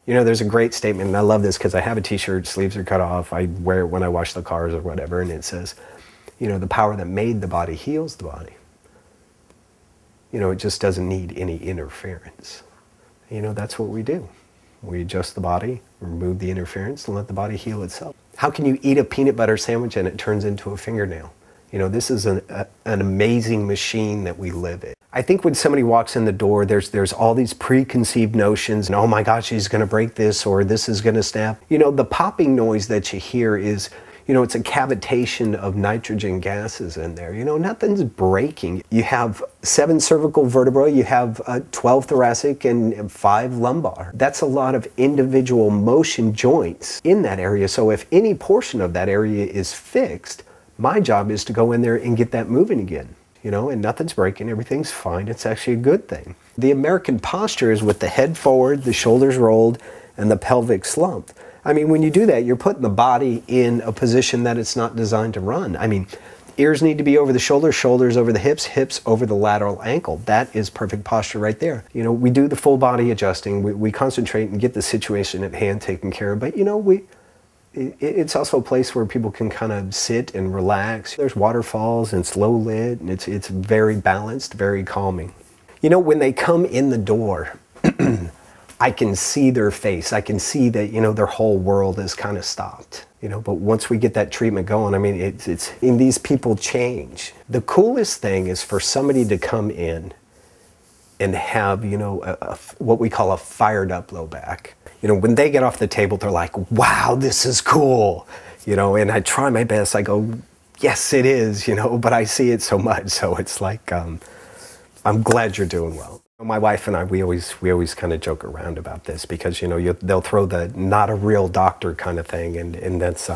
You know, there's a great statement, and I love this because I have a t-shirt, sleeves are cut off, I wear it when I wash the cars or whatever, and it says, you know, the power that made the body heals the body. You know, it just doesn't need any interference. You know, that's what we do. We adjust the body, remove the interference, and let the body heal itself. How can you eat a peanut butter sandwich and it turns into a fingernail? You know, this is an amazing machine that we live in. I think when somebody walks in the door, there's all these preconceived notions, and oh my gosh, she's gonna break this, or this is gonna snap. You know, the popping noise that you hear is, you know, it's a cavitation of nitrogen gases in there. You know, nothing's breaking. You have 7 cervical vertebrae, you have 12 thoracic, and 5 lumbar. That's a lot of individual motion joints in that area. So if any portion of that area is fixed, my job is to go in there and get that moving again. You know, and nothing's breaking, everything's fine. It's actually a good thing. The American posture is with the head forward, the shoulders rolled, and the pelvic slumped. I mean, when you do that, you're putting the body in a position that it's not designed to run. I mean, ears need to be over the shoulders, shoulders over the hips, hips over the lateral ankle. That is perfect posture right there. You know, we do the full body adjusting. We concentrate and get the situation at hand taken care of. But, you know, it's also a place where people can kind of sit and relax. There's waterfalls and slow lit, and it's very balanced, very calming. You know, when they come in the door, I can see their face. I can see that, you know, their whole world is kind of stopped. You know, but once we get that treatment going, I mean, and these people change. The coolest thing is for somebody to come in and have, you know, what we call a fired up low back. You know, when they get off the table, they're like, wow, this is cool. You know, and I try my best. I go, yes, it is, you know, but I see it so much. So it's like, I'm glad you're doing well. My wife and I, we always kind of joke around about this because, you know, they'll throw the not a real doctor kind of thing. And that's,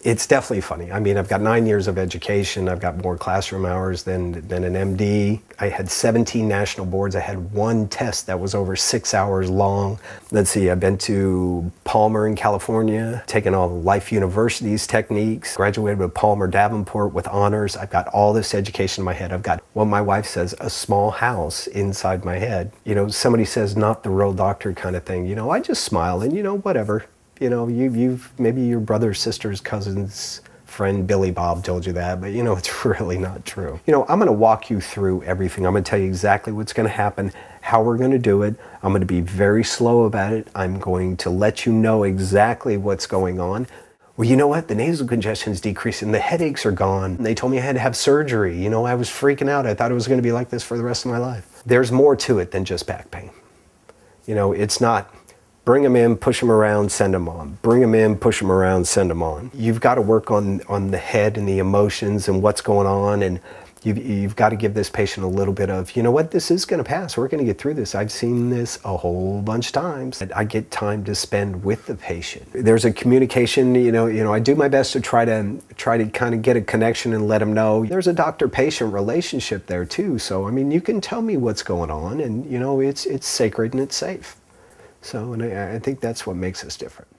it's definitely funny. I mean, I've got 9 years of education. I've got more classroom hours than an MD. I had 17 national boards. I had 1 test that was over 6 hours long. Let's see, I've been to Palmer in California, taken all the Life University's techniques, graduated with Palmer Davenport with honors. I've got all this education in my head. I've got what my wife says, a small house inside my head. You know, somebody says not the real doctor kind of thing. You know, I just smile and, you know, whatever. You know, you've maybe your brother, sister's, cousin's friend Billy Bob told you that, but you know, it's really not true. You know, I'm going to walk you through everything. I'm going to tell you exactly what's going to happen, how we're going to do it. I'm going to be very slow about it. I'm going to let you know exactly what's going on. Well, you know what? The nasal congestion is decreasing. The headaches are gone. They told me I had to have surgery. You know, I was freaking out. I thought it was going to be like this for the rest of my life. There's more to it than just back pain. You know, it's not bring them in, push them around, send them on. Bring them in, push them around, send them on. You've got to work on the head and the emotions and what's going on, and you've got to give this patient a little bit of, you know what, this is going to pass. We're going to get through this. I've seen this a whole bunch of times. I get time to spend with the patient. There's a communication, you know, I do my best to try to kind of get a connection and let them know. There's a doctor-patient relationship there too. So, I mean, you can tell me what's going on, and, you know, it's sacred and it's safe. So, and I think that's what makes us different.